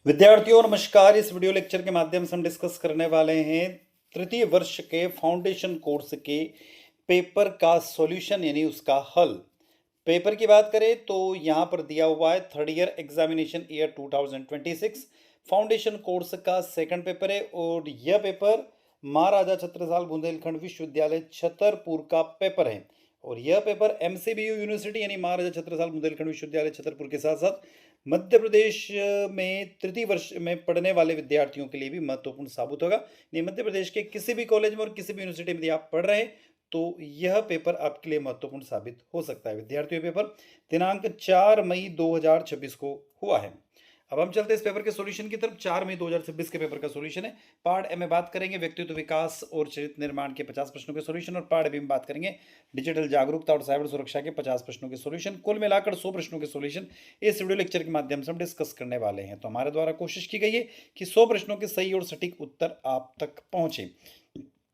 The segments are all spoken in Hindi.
विद्यार्थियों नमस्कार। इस वीडियो लेक्चर के माध्यम से हम डिस्कस करने वाले हैं तृतीय वर्ष के फाउंडेशन कोर्स के पेपर का सॉल्यूशन यानी उसका हल। पेपर की बात करें तो यहाँ पर दिया हुआ है third year examination year 2026 foundation course का सेकंड पेपर है और यह पेपर महाराजा छत्रसाल बुंदेलखंड विश्वविद्यालय छतरपुर का पेपर है। और यह पेपर एमसीबीयू यूनिवर्सिटी यानी महाराजा छत्रसाल बुंदेलखंड विश्वविद्यालय छतरपुर के साथ साथ मध्य प्रदेश में तृतीय वर्ष में पढ़ने वाले विद्यार्थियों के लिए भी महत्वपूर्ण साबित होगा। नहीं, मध्य प्रदेश के किसी भी कॉलेज में और किसी भी यूनिवर्सिटी में यदि आप पढ़ रहे हैं तो यह पेपर आपके लिए महत्वपूर्ण साबित हो सकता है। विद्यार्थियों पेपर दिनांक 4 मई 2026 को हुआ है। अब हम चलते हैं इस पेपर के सॉल्यूशन की तरफ। 4 मई 2026 के पेपर का सॉल्यूशन है। पार्ट ए में बात करेंगे व्यक्तित्व विकास और चरित्र निर्माण के 50 प्रश्नों के सॉल्यूशन और पार्ट बी में बात करेंगे डिजिटल जागरूकता और साइबर सुरक्षा के 50 प्रश्नों के सॉल्यूशन। कुल मिलाकर 100 प्रश्नों के सॉल्यूशन इस वीडियो लेक्चर के माध्यम से हम डिस्कस करने वाले हैं। तो हमारे द्वारा कोशिश की गई है कि 100 प्रश्नों के सही और सटीक उत्तर आप तक पहुंचे।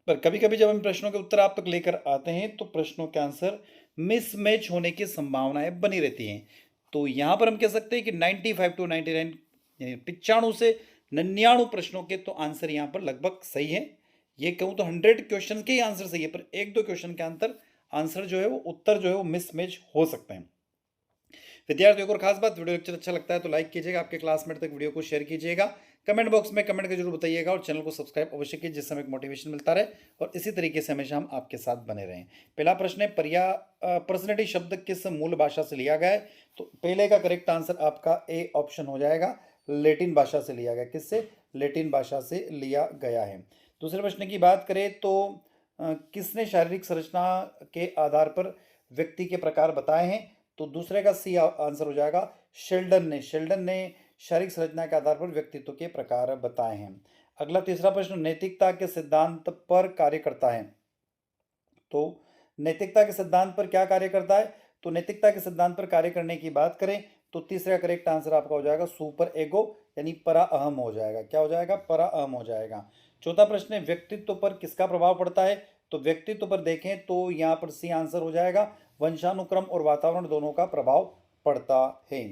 पर कभी कभी जब हम प्रश्नों के उत्तर आप तक लेकर आते हैं तो प्रश्नों के आंसर मिसमैच होने की संभावनाएं बनी रहती हैं। तो यहां पर हम कह सकते हैं कि 95 टू 99 यानी 95 से 99 प्रश्नों के तो आंसर यहाँ पर लगभग सही है। ये कहूँ तो 100 क्वेश्चन के ही आंसर सही है, पर एक दो क्वेश्चन के अंतर आंसर जो है वो उत्तर जो है वो मिसमैच हो सकते हैं। विद्यार्थियों को और खास बात, वीडियो लेक्चर अच्छा लगता है तो लाइक कीजिएगा, आपके क्लासमेट तक वीडियो को शेयर कीजिएगा, कमेंट बॉक्स में कमेंट कर जरूर बताइएगा और चैनल को सब्सक्राइब अवश्य कीजिए जिससे हमें मोटिवेशन मिलता रहे और इसी तरीके से हमेशा हम आपके साथ बने रहें। पहला प्रश्न है पर्सनैलिटी शब्द किस मूल भाषा से लिया गया है? तो पहले का करेक्ट आंसर आपका ए ऑप्शन हो जाएगा, लैटिन भाषा से लिया गया। किससे? लैटिन भाषा से लिया गया है। दूसरे प्रश्न की बात करें तो किसने शारीरिक संरचना के आधार पर व्यक्ति के प्रकार बताए हैं? तो दूसरे का सी आंसर हो जाएगा, शेल्डन ने शारीरिक संरचना के आधार पर व्यक्तित्व के प्रकार बताए हैं। अगला तीसरा प्रश्न, नैतिकता के सिद्धांत पर कार्य करता है। तो नैतिकता के सिद्धांत पर क्या कार्य करता है? तो नैतिकता के सिद्धांत पर कार्य करने की बात करें तो तीसरा करेक्ट आंसर आपका हो जाएगा सुपर एगो यानी परा अहम हो जाएगा। क्या हो जाएगा? परा अहम हो जाएगा। चौथा प्रश्न है व्यक्तित्व पर किसका प्रभाव पड़ता है? तो व्यक्तित्व पर देखें तो यहाँ पर सी आंसर हो जाएगा, वंशानुक्रम और वातावरण दोनों का प्रभाव पड़ता है।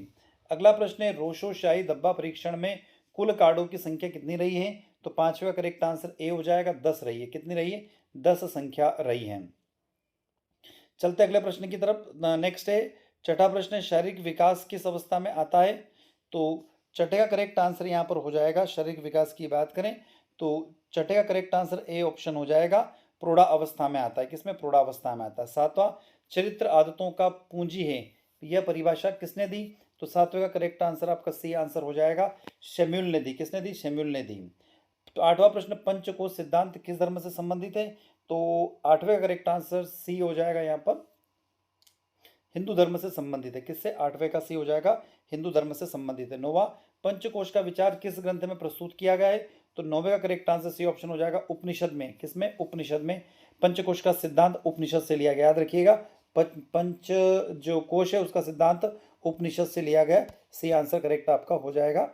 अगला प्रश्न है रोशोशाही धब्बा परीक्षण में कुल कार्डों की संख्या कितनी रही है? तो पांचवा करेक्ट आंसर ए हो जाएगा, 10 रही है। कितनी रही है? 10 संख्या रही है। चलते अगले प्रश्न की तरफ। नेक्स्ट है छठा प्रश्न है शारीरिक विकास किस अवस्था में आता है? तो छठे का करेक्ट आंसर यहाँ पर हो जाएगा, शारीरिक विकास की बात करें तो छठे का करेक्ट आंसर ए ऑप्शन हो जाएगा, प्रौढ़ा अवस्था में आता है। किसमें? प्रौढ़ा अवस्था में आता है। सातवां, चरित्र आदतों का पूंजी है, यह परिभाषा किसने दी? तो सातवें का करेक्ट आंसर आपका सी आंसर हो जाएगा, शैम्यूल ने दी। किसने दी? शैम्यूल ने दी। तो आठवां प्रश्न, पंचकोश सिद्धांत किस धर्म से संबंधित है? तो आठवें का करेक्ट आंसर सी हो जाएगा, यहाँ पर हिंदू धर्म से संबंधित है। किससे? आठवें का सी हो जाएगा, हिंदू धर्म से संबंधित है। नौवां, पंचकोश का विचार किस ग्रंथ में प्रस्तुत किया गया है? तो नौवे का करेक्ट आंसर सी ऑप्शन हो जाएगा, उपनिषद में। किसमें? उपनिषद में। पंचकोश का सिद्धांत उपनिषद से लिया गया, याद रखिएगा। पंच जो कोश है उसका सिद्धांत उपनिषद से लिया गया। सी आंसर करेक्ट आपका हो जाएगा।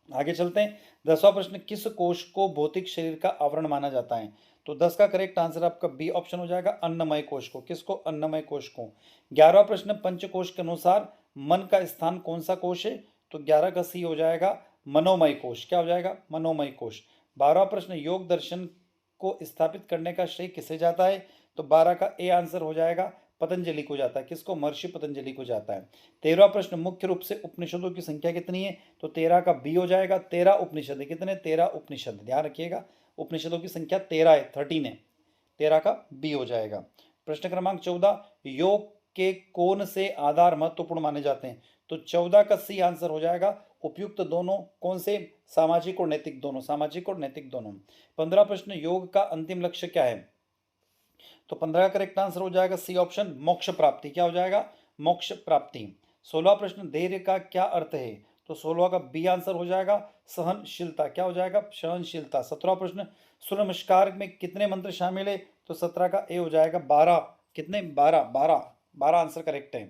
आगे चलते हैं। 10वां प्रश्न, किस कोश को भौतिक शरीर का आवरण माना जाता है? तो 10 का करेक्ट आंसर आपका बी ऑप्शन हो जाएगा, अन्नमय कोश को। किसको? अन्नमय कोश को। 11वां प्रश्न, पंचकोश के अनुसार मन का स्थान कौन सा कोश है? तो 11 का सी हो जाएगा, मनोमय कोश। क्या हो जाएगा? मनोमय कोश। 12वां प्रश्न, योग दर्शन को स्थापित करने का श्रेय किसे जाता है? तो 12 का ए आंसर हो जाएगा, पतंजलि को जाता है। किसको? महर्षि पतंजलि को जाता है। 13वां प्रश्न, मुख्य रूप से उपनिषदों की संख्या कितनी है? तो 13 का बी हो जाएगा, 13 उपनिषद है। कितने? 13 उपनिषद। ध्यान रखिएगा, उपनिषदों की संख्या 13 है, 13 है। 13 का बी हो जाएगा। प्रश्न क्रमांक 14, योग के कौन से आधार महत्वपूर्ण माने जाते हैं? तो 14 का सी आंसर हो जाएगा, उपयुक्त दोनों। कौन से? सामाजिक और नैतिक दोनों। सामाजिक और नैतिक दोनों। 15 प्रश्न, योग का अंतिम लक्ष्य क्या है? तो 15 का करेक्ट आंसर हो जाएगा सी ऑप्शन, मोक्ष प्राप्ति। क्या हो जाएगा? मोक्ष प्राप्ति। 16वां प्रश्न, धैर्य का क्या अर्थ है? तो 16 का बी आंसर हो जाएगा, सहनशीलता। क्या हो जाएगा? सहनशीलता। 17वां प्रश्न, सूर्य नमस्कार में कितने मंत्र शामिल है? तो 17 का ए हो जाएगा, 12। कितने? 12। 12 12 आंसर करेक्ट है।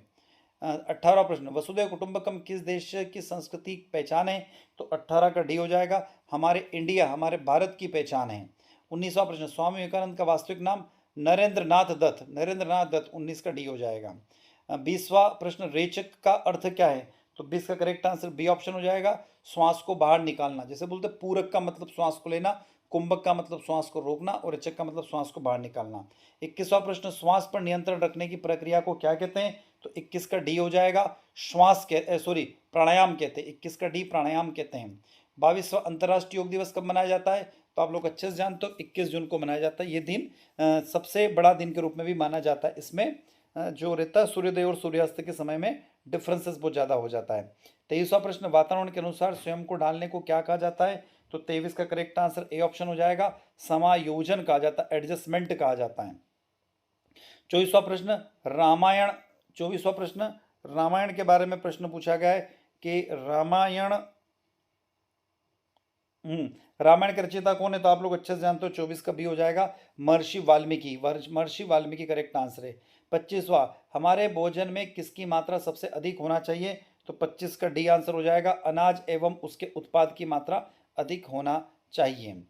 18वां प्रश्न, वसुधैव कुटुंबकम किस देश की संस्कृति की पहचान है? तो 18 का डी हो जाएगा, हमारे इंडिया, हमारे भारत की पहचान है। 19वां प्रश्न, स्वामी विवेकानंद का वास्तविक नाम? नरेंद्र नाथ दत्त। नरेंद्र नाथ दत्त। 19 का डी हो जाएगा। 20वां प्रश्न, रेचक का अर्थ क्या है? तो 20 का करेक्ट आंसर बी ऑप्शन हो जाएगा, श्वास को बाहर निकालना। जैसे बोलते हैं पूरक का मतलब श्वास को लेना, कुंभक का मतलब श्वास को रोकना और रेचक का मतलब श्वास को बाहर निकालना। 21वां प्रश्न, श्वास पर नियंत्रण रखने की प्रक्रिया को क्या कहते हैं? तो 21 का डी हो जाएगा, प्राणायाम कहते हैं। 21 का डी प्राणायाम कहते हैं। 22वां अंतर्राष्ट्रीय योग दिवस कब मनाया जाता है? तो आप लोग अच्छे से जानते हो 21 जून को मनाया जाता है। ये दिन सबसे बड़ा दिन के रूप में भी माना जाता है। इसमें जो रहता है सूर्योदय और सूर्यास्त के समय में डिफरेंसेस बहुत ज़्यादा हो जाता है। 23वां प्रश्न, वातावरण के अनुसार स्वयं को ढालने को क्या कहा जाता है? तो 23 का करेक्ट आंसर ए ऑप्शन हो जाएगा, समायोजन कहा जाता है, एडजस्टमेंट कहा जाता है। 24वां प्रश्न, रामायण 24वां प्रश्न, रामायण के बारे में प्रश्न पूछा गया है कि रामायण के रचयिता कौन है? तो आप लोग अच्छे से जानते हो 24 का बी हो जाएगा, महर्षि वाल्मीकि। महर्षि वाल्मीकि करेक्ट आंसर है। 25वां, हमारे भोजन में किसकी मात्रा सबसे अधिक होना चाहिए? तो 25 का डी आंसर हो जाएगा, अनाज एवं उसके उत्पाद की मात्रा अधिक होना चाहिए।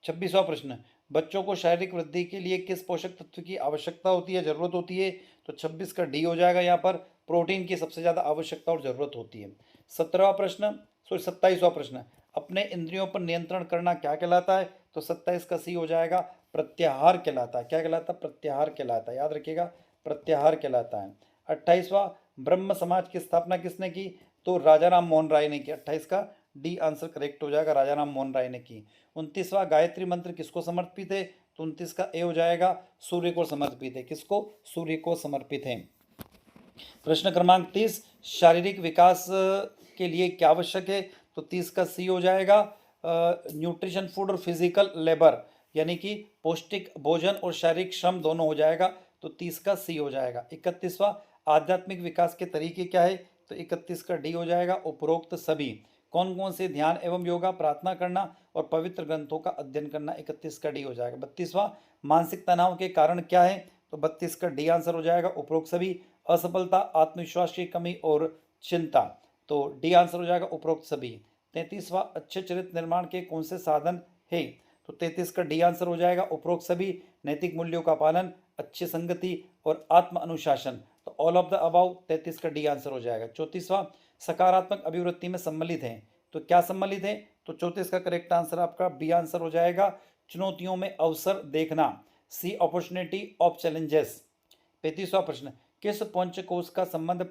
26वां प्रश्न, बच्चों को शारीरिक वृद्धि के लिए किस पोषक तत्व की आवश्यकता होती है, जरूरत होती है? तो 26 का डी हो जाएगा, यहाँ पर प्रोटीन की सबसे ज़्यादा आवश्यकता और जरूरत होती है। 27वां प्रश्न, अपने इंद्रियों पर नियंत्रण करना क्या कहलाता है? तो 27 का सी हो जाएगा, प्रत्याहार कहलाता है। क्या कहलाता है? प्रत्याहार कहलाता है, याद रखिएगा, प्रत्याहार कहलाता है। 28वां, ब्रह्म समाज की स्थापना किसने की? तो राजा राम मोहन राय ने की। 28 का डी आंसर करेक्ट हो जाएगा, राजा राम मोहन राय ने की। 29वां, गायत्री मंत्र किसको समर्पित है? तो 29 का ए हो जाएगा, सूर्य को समर्पित है। किसको? सूर्य को समर्पित है। प्रश्न क्रमांक 30, शारीरिक विकास के लिए क्या आवश्यक है? तो 30 का सी हो जाएगा, न्यूट्रिशन, फूड और फिजिकल लेबर, यानी कि पौष्टिक भोजन और शारीरिक श्रम दोनों हो जाएगा। तो 30 का सी हो जाएगा। 31वां, आध्यात्मिक विकास के तरीके क्या है? तो 31 का डी हो जाएगा, उपरोक्त सभी। कौन कौन से ध्यान एवं योगा? प्रार्थना करना और पवित्र ग्रंथों का अध्ययन करना। 31 का डी हो जाएगा। 32वां, मानसिक तनाव के कारण क्या है? तो 32 का डी आंसर हो जाएगा, उपरोक्त सभी। असफलता, आत्मविश्वास की कमी और चिंता, तो डी आंसर हो जाएगा, उपरोक्त सभी। 33वां, अच्छे चरित्र निर्माण के कौन से साधन है? तो 33 का डी आंसर हो जाएगा, उपरोक्त सभी। नैतिक मूल्यों का पालन, अच्छी संगति और आत्म अनुशासन, तो ऑल ऑफ द अबाउ। 33 का डी आंसर हो जाएगा। 34वां, सकारात्मक अभिवृत्ति में सम्मिलित है। तो क्या सम्मिलित है? तो 34 का करेक्ट आंसर आपका बी आंसर हो जाएगा, चुनौतियों में अवसर देखना, सी अपॉर्चुनिटी ऑफ चैलेंजेस। 35वां प्रश्न, किस पंचकोश का संबंध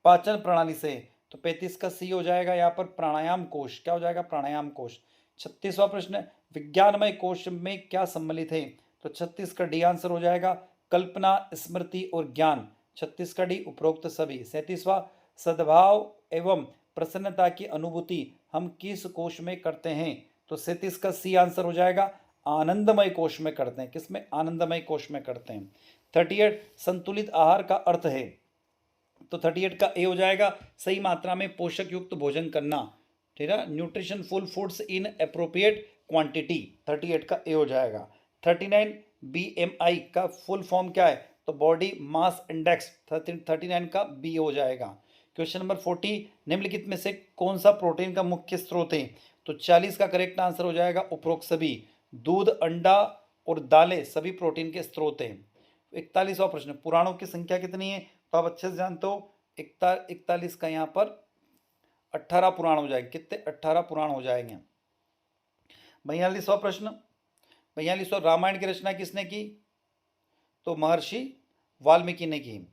पाचन प्रणाली से? तो 35 का सी हो जाएगा, यहाँ पर प्राणायाम कोश। क्या हो जाएगा? प्राणायाम कोश। 36वां प्रश्न, विज्ञानमय कोश में क्या सम्मिलित है? तो 36 का डी आंसर हो जाएगा, कल्पना, स्मृति और ज्ञान। 36 का डी, उपरोक्त सभी। 37वां, सद्भाव एवं प्रसन्नता की अनुभूति हम किस कोश में करते हैं? तो 37 का सी आंसर हो जाएगा, आनंदमय कोश में करते हैं। किसमें? आनंदमय कोश में करते हैं। 38, संतुलित आहार का अर्थ है? तो 38 का ए हो जाएगा, सही मात्रा में पोषक युक्त भोजन करना। ठीक है, nutrition full foods in appropriate quantity. 38 का ए हो जाएगा। 39, BMI का फुल फॉर्म क्या है? तो बॉडी मास इंडेक्स। 39 का बी हो जाएगा। क्वेश्चन नंबर 40, निम्नलिखित में से कौन सा प्रोटीन का मुख्य स्रोत है? तो 40 का करेक्ट आंसर हो जाएगा, उपरोक्त सभी। दूध, अंडा और दालें सभी प्रोटीन के स्रोत हैं। 41वां प्रश्न, पुराणों की संख्या कितनी है? तो आप अच्छे से जानते हो, 41 का यहाँ पर 18 पुराण हो जाएंगे। कितने? 18 पुराण हो जाएंगे। 42वां प्रश्न, 42वां, रामायण की रचना किसने की? तो महर्षि वाल्मीकि ने की।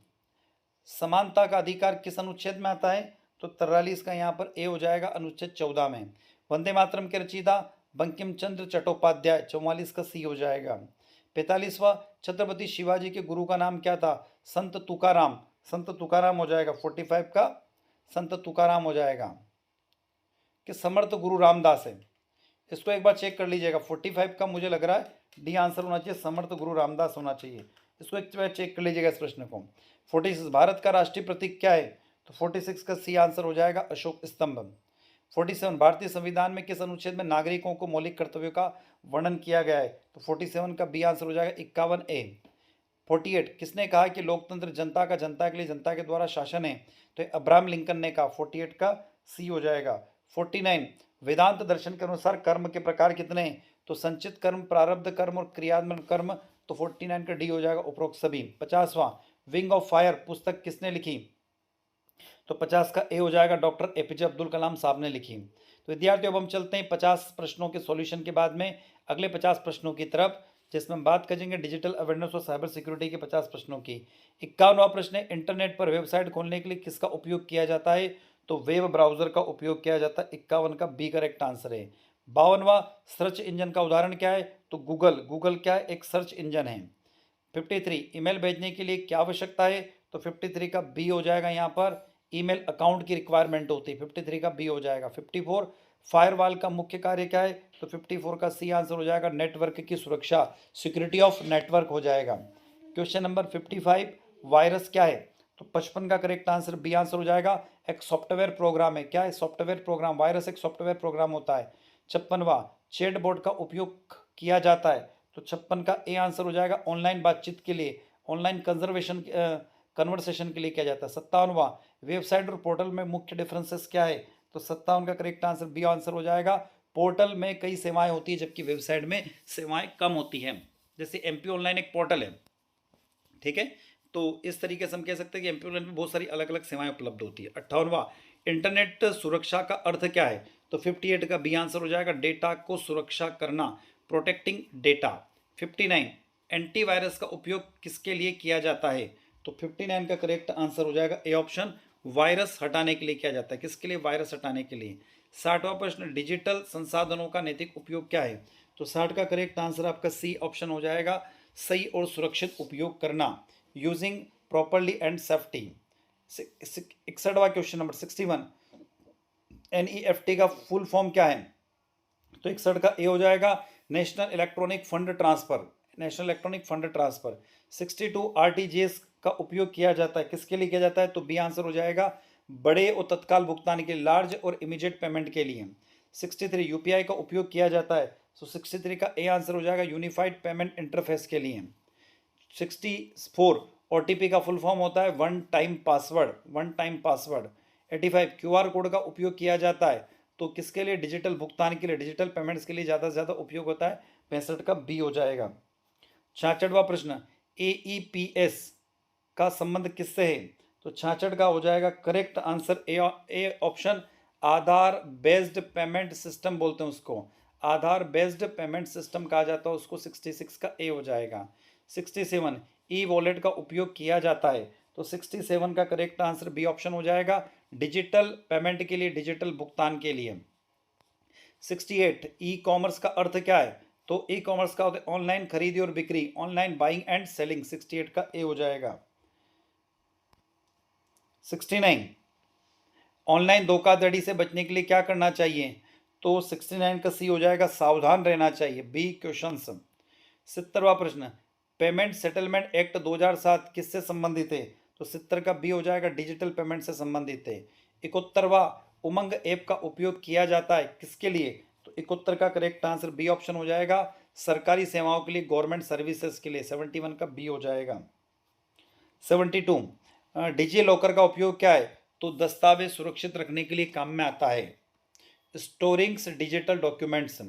समानता का अधिकार किस अनुच्छेद में आता है? तो 43 का यहाँ पर ए हो जाएगा, अनुच्छेद 14 में। वंदे मातरम के रचयिता बंकिम चंद्र चट्टोपाध्याय। 44 का सी हो जाएगा। 45वां, छत्रपति शिवाजी के गुरु का नाम क्या था? संत तुकाराम। संत तुकाराम हो जाएगा। 45 का संत तुकाराम हो जाएगा। कि समर्थ गुरु रामदास है? इसको एक बार चेक कर लीजिएगा। 45 का मुझे लग रहा है डी आंसर होना चाहिए, समर्थ गुरु रामदास होना चाहिए। इसको एक बार चेक कर लीजिएगा इस प्रश्न को। 46, भारत का राष्ट्रीय प्रतीक क्या है? तो 46 का सी आंसर हो जाएगा, अशोक स्तंभ। 47, भारतीय संविधान में किस अनुच्छेद में नागरिकों को मौलिक कर्तव्यों का वर्णन किया गया है? तो 47 का बी आंसर हो जाएगा, 51A। 48, किसने कहा कि लोकतंत्र जनता का, जनता के लिए, जनता के द्वारा शासन है? तो अब्राहम लिंकन ने कहा। 48 का सी हो जाएगा। 49, वेदांत दर्शन के अनुसार कर्म के प्रकार कितने हैं? तो संचित कर्म, प्रारब्ध कर्म और क्रियात्मक कर्म। तो 49 का डी हो जाएगा, उपरोक्त सभी। 50वां, विंग ऑफ फायर पुस्तक किसने लिखी? तो 50 का ए हो जाएगा, डॉक्टर एपीजे अब्दुल कलाम साहब ने लिखी। तो विद्यार्थियों अब हम चलते हैं 50 प्रश्नों के सॉल्यूशन के बाद में अगले 50 प्रश्नों की तरफ, जिसमें हम बात करेंगे डिजिटल अवेयरनेस और साइबर सिक्योरिटी के 50 प्रश्नों की। 51वां प्रश्न है, इंटरनेट पर वेबसाइट खोलने के लिए किसका उपयोग किया जाता है? तो वेब ब्राउजर का उपयोग किया जाता है। 51 का बी करेक्ट आंसर है। 52वां, सर्च इंजन का उदाहरण क्या है? तो गूगल। गूगल क्या है? एक सर्च इंजन है। 53, ईमेल भेजने के लिए क्या आवश्यकता है? तो 53 का बी हो जाएगा, यहाँ पर ईमेल अकाउंट की रिक्वायरमेंट होती है। 53 का बी हो जाएगा। 54, फायरवॉल का मुख्य कार्य क्या है? तो 54 का सी आंसर हो जाएगा, नेटवर्क की सुरक्षा, सिक्योरिटी ऑफ नेटवर्क हो जाएगा। क्वेश्चन नंबर 55, वायरस क्या है? तो 55 का करेक्ट आंसर बी आंसर हो जाएगा, एक सॉफ्टवेयर प्रोग्राम है। क्या है? Software program. वायरस एक सॉफ्टवेयर प्रोग्राम होता है। 56वां, चैटबॉट का उपयोग किया जाता है। तो 56 का ए आंसर हो जाएगा, ऑनलाइन बातचीत के लिए, ऑनलाइन कन्वर्सेशन के लिए किया जाता है। 57वां, वेबसाइट और पोर्टल में मुख्य डिफरेंसेस क्या है? तो 57 का करेक्ट आंसर बी आंसर हो जाएगा, पोर्टल में कई सेवाएं होती है जबकि वेबसाइट में सेवाएं कम होती हैं। जैसे एमपी ऑनलाइन एक पोर्टल है, ठीक है, तो इस तरीके से हम कह सकते हैं कि एमपी ऑनलाइन में बहुत सारी अलग अलग सेवाएं उपलब्ध होती है। 58वां, इंटरनेट सुरक्षा का अर्थ क्या है? तो 58 का बी आंसर हो जाएगा, डेटा को सुरक्षा करना, प्रोटेक्टिंग डेटा। 59, एंटीवायरस का उपयोग किसके लिए किया जाता है? तो 59 का करेक्ट आंसर हो जाएगा, ए ऑप्शन, वायरस हटाने के लिए किया जाता है। किसके लिए? वायरस हटाने के लिए। 60वां प्रश्न, डिजिटल संसाधनों का नैतिक उपयोग क्या है? तो 60 का करेक्ट आंसर आपका सी ऑप्शन हो जाएगा, सही और सुरक्षित उपयोग करना, यूजिंग प्रॉपरली एंड सेफ्टी। 61वां क्वेश्चन नंबर 61, एनईएफटी का फुल फॉर्म क्या है? तो 61 का ए हो जाएगा, national electronic fund transfer, national electronic fund transfer. 62, RTGS का उपयोग किया जाता है, किसके लिए किया जाता है? तो बी आंसर हो जाएगा, बड़े और तत्काल भुगतान के लिए, लार्ज और इमीडिएट पेमेंट के लिए। 63, यूपीआई का उपयोग किया जाता है, तो 63 का ए आंसर हो जाएगा, यूनिफाइड पेमेंट इंटरफेस के लिए। 64, ओटीपी का फुल फॉर्म होता है one time password, one time password. 85, QR code का उपयोग किया जाता है, तो किसके लिए? डिजिटल भुगतान के लिए, डिजिटल पेमेंट्स के लिए ज़्यादा से ज़्यादा उपयोग होता है। 65 का बी हो जाएगा। 66वां प्रश्न, एईपीएस का संबंध किससे है? तो 66 का हो जाएगा correct answer, A option, Aadhaar based payment system बोलते हैं उसको, आधार बेस्ड पेमेंट सिस्टम कहा जाता है उसको। 66 का ए हो जाएगा। 67, ई वॉलेट का उपयोग किया जाता है, तो 67 का करेक्ट आंसर बी ऑप्शन हो जाएगा, डिजिटल पेमेंट के लिए, डिजिटल भुगतान के लिए। 68, ई कॉमर्स का अर्थ क्या है? तो ई कॉमर्स का होता है ऑनलाइन खरीदी और बिक्री, ऑनलाइन बाइंग एंड सेलिंग। 68 का ए हो जाएगा। 69, ऑनलाइन धोखाधड़ी से बचने के लिए क्या करना चाहिए? तो 69 का सी हो जाएगा, सावधान रहना चाहिए, बी क्वेश्चन। 70वां प्रश्न, पेमेंट सेटलमेंट एक्ट 2007 किससे संबंधित है? तो 70 का बी हो जाएगा, डिजिटल पेमेंट से संबंधित है। 71वां, उमंग ऐप का उपयोग किया जाता है, किसके लिए? तो 71 का करेक्ट आंसर बी ऑप्शन हो जाएगा, सरकारी सेवाओं के लिए, गवर्नमेंट सर्विसेज के लिए। 71 का बी हो जाएगा। 72, डिजी लॉकर का उपयोग क्या है? तो दस्तावेज सुरक्षित रखने के लिए काम में आता है, स्टोरिंग्स डिजिटल डॉक्यूमेंट्स।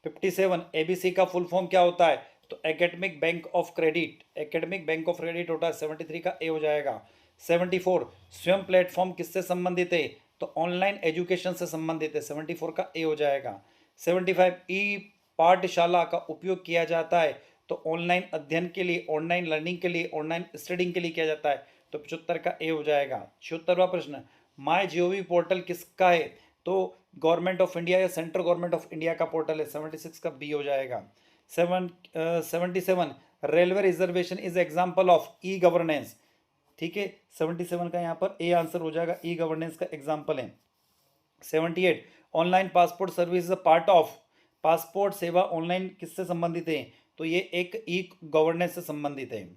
57, एबीसी का फुल फॉर्म क्या होता है? तो academic bank of credit, academic bank of credit होता है। 73 का ए हो जाएगा। 74, स्वयं प्लेटफॉर्म किससे संबंधित है? तो ऑनलाइन एजुकेशन से संबंधित है। 74 का ए हो जाएगा। 75, ई पाठशाला का उपयोग किया जाता है, तो ऑनलाइन अध्ययन के लिए, ऑनलाइन लर्निंग के लिए, ऑनलाइन स्टडिंग के लिए किया जाता है, तो 75 का ए हो जाएगा। 76वां प्रश्न, माई जीओवी पोर्टल किसका है? तो गवर्नमेंट ऑफ इंडिया या सेंट्रल गवर्नमेंट ऑफ इंडिया का पोर्टल है। 76 का बी हो जाएगा। 77, railway reservation is example of e governance, ठीक है। 77 का यहाँ पर ए आंसर हो जाएगा, ई गवर्नेंस का एग्जाम्पल है। 78, online passport service is a part of, passport सेवा ऑनलाइन किससे संबंधित है? तो ये एक ई गवर्नेंस से संबंधित है।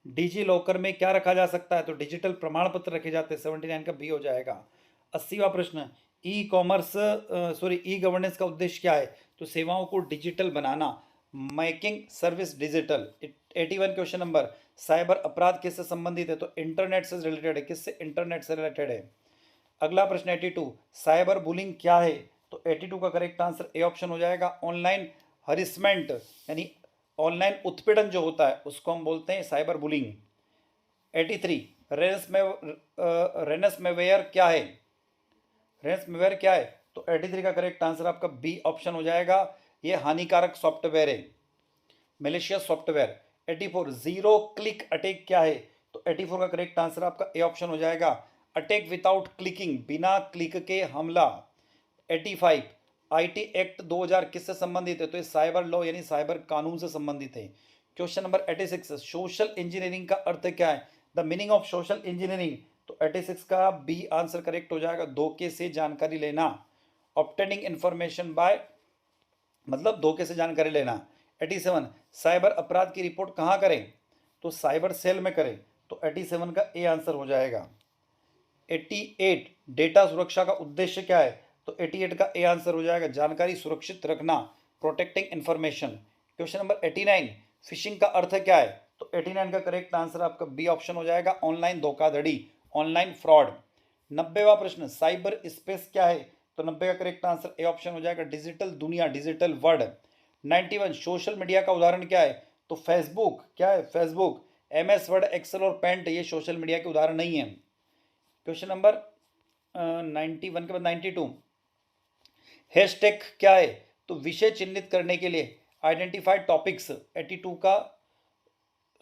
डिजी लॉकर में क्या रखा जा सकता है? तो डिजिटल प्रमाण पत्र रखे जाते हैं। 79 का बी हो जाएगा। 80वां प्रश्न, ई कॉमर्स ई गवर्नेंस का उद्देश्य क्या है? तो सेवाओं को डिजिटल बनाना, making service digital. 81 question number, cyber अपराध किससे संबंधित है? तो इंटरनेट से रिलेटेड है। किससे? इंटरनेट से रिलेटेड है। अगला प्रश्न 82, साइबर बुलिंग क्या है? तो 82 का करेक्ट आंसर ए ऑप्शन हो जाएगा, ऑनलाइन हरिसमेंट, यानी ऑनलाइन उत्पीड़न जो होता है उसको हम बोलते हैं साइबर बुलिंग। 83, रेनसमेवेयर क्या है? रेनसमेवेयर क्या है? तो 83 का करेक्ट आंसर आपका बी ऑप्शन हो जाएगा। ये हानिकारक सॉफ्टवेयर है, malicious software. 84 zero click attack क्या है? तो 84 का करेक्ट आंसर आपका ए ऑप्शन हो जाएगा, अटैक विदाउट क्लिकिंग, बिना क्लिक के हमला। 85 आईटी एक्ट 2000 किससे संबंधित है? तो ये साइबर लॉ यानी साइबर कानून से संबंधित है। क्वेश्चन नंबर 86 सोशल इंजीनियरिंग का अर्थ क्या है? The meaning of social engineering, तो 86 का बी आंसर करेक्ट हो जाएगा, धोखे से जानकारी लेना। ऑब्टेनिंग इंफॉर्मेशन बाय, मतलब धोखे से जानकारी लेना। 87 साइबर अपराध की रिपोर्ट कहाँ करें? तो साइबर सेल में करें, तो 87 का ए आंसर हो जाएगा। 88 डेटा सुरक्षा का उद्देश्य क्या है? तो 88 का ए आंसर हो जाएगा, जानकारी सुरक्षित रखना, protecting information. Question number 89 fishing का अर्थ क्या है? तो 89 का करेक्ट आंसर आपका बी ऑप्शन हो जाएगा, ऑनलाइन धोखाधड़ी, ऑनलाइन फ्रॉड। 90वां प्रश्न साइबर स्पेस क्या है? तो 90 का करेक्ट आंसर ए ऑप्शन हो जाएगा, डिजिटल दुनिया, डिजिटल वर्ल्ड। 91 सोशल मीडिया का उदाहरण क्या है? तो फेसबुक क्या है? फेसबुक। MS वर्ड, एक्सेल और पेंट ये सोशल मीडिया के उदाहरण नहीं है। क्वेश्चन नंबर 91 के बाद 92 हैशटैग क्या है? तो विषय चिन्हित करने के लिए आइडेंटिफाइड टॉपिक्स। 92 का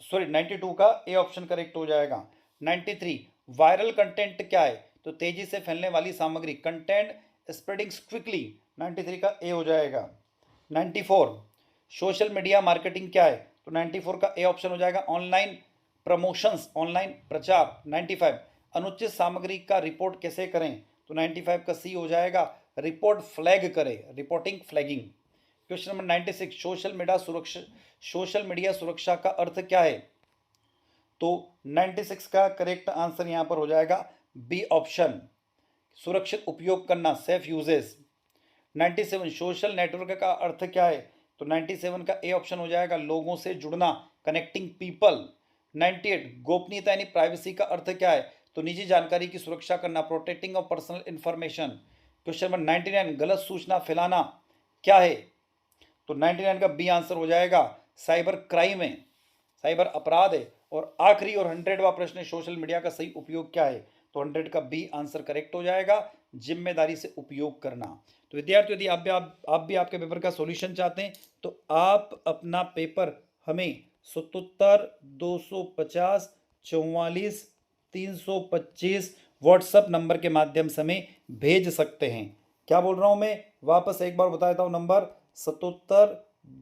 92 का ए ऑप्शन करेक्ट हो जाएगा। 93 वायरल कंटेंट क्या है? तो तेजी से फैलने वाली सामग्री, कंटेंट स्प्रेडिंग क्विकली। 93 का ए हो जाएगा। 94 सोशल मीडिया मार्केटिंग क्या है? तो 94 का ए ऑप्शन हो जाएगा, ऑनलाइन प्रमोशंस, ऑनलाइन प्रचार। 95 अनुचित सामग्री का रिपोर्ट कैसे करें? तो 95 का सी हो जाएगा, रिपोर्ट फ्लैग करें, reporting flagging. Question number 96 social media सुरक्षा का अर्थ क्या है? तो 96 का करेक्ट आंसर यहां पर हो जाएगा बी ऑप्शन, सुरक्षित उपयोग करना, सेफ यूजेस। 97 सोशल नेटवर्क का अर्थ क्या है? तो 97 का ए ऑप्शन हो जाएगा, लोगों से जुड़ना, कनेक्टिंग पीपल। 98 गोपनीयता यानी प्राइवेसी का अर्थ क्या है? तो निजी जानकारी की सुरक्षा करना, protecting of personal information. Question number 99 गलत सूचना फैलाना क्या है? तो 99 का बी आंसर हो जाएगा, साइबर क्राइम है, साइबर अपराध है। और आखिरी और 100वां प्रश्न सोशल मीडिया का सही उपयोग क्या है? तो 100 का बी आंसर करेक्ट हो जाएगा, जिम्मेदारी से उपयोग करना। तो विद्यार्थियों यदि आप भी आपके पेपर का सॉल्यूशन चाहते हैं तो आप अपना पेपर हमें 77 250 44 325 व्हाट्सएप नंबर के माध्यम से हमें भेज सकते हैं। क्या बोल रहा हूं मैं? वापस एक बार बता देता हूं, नंबर 77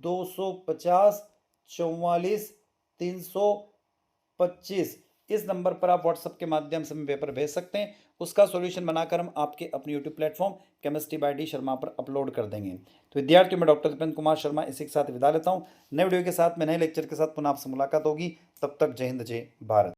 250 44 325, इस नंबर पर आप व्हाट्सएप के माध्यम से हमें पेपर भेज सकते हैं। उसका सॉल्यूशन बनाकर हम आपके अपने YouTube platform chemistry bye D Sharma पर अपलोड कर देंगे। तो विद्यार्थियों में डॉक्टर दीपेंद्र कुमार शर्मा इसी के साथ विदा लेता हूं। नए वीडियो के साथ में नए लेक्चर के साथ पुनः आपसे मुलाकात होगी। तब तक जय हिंद, जय भारत।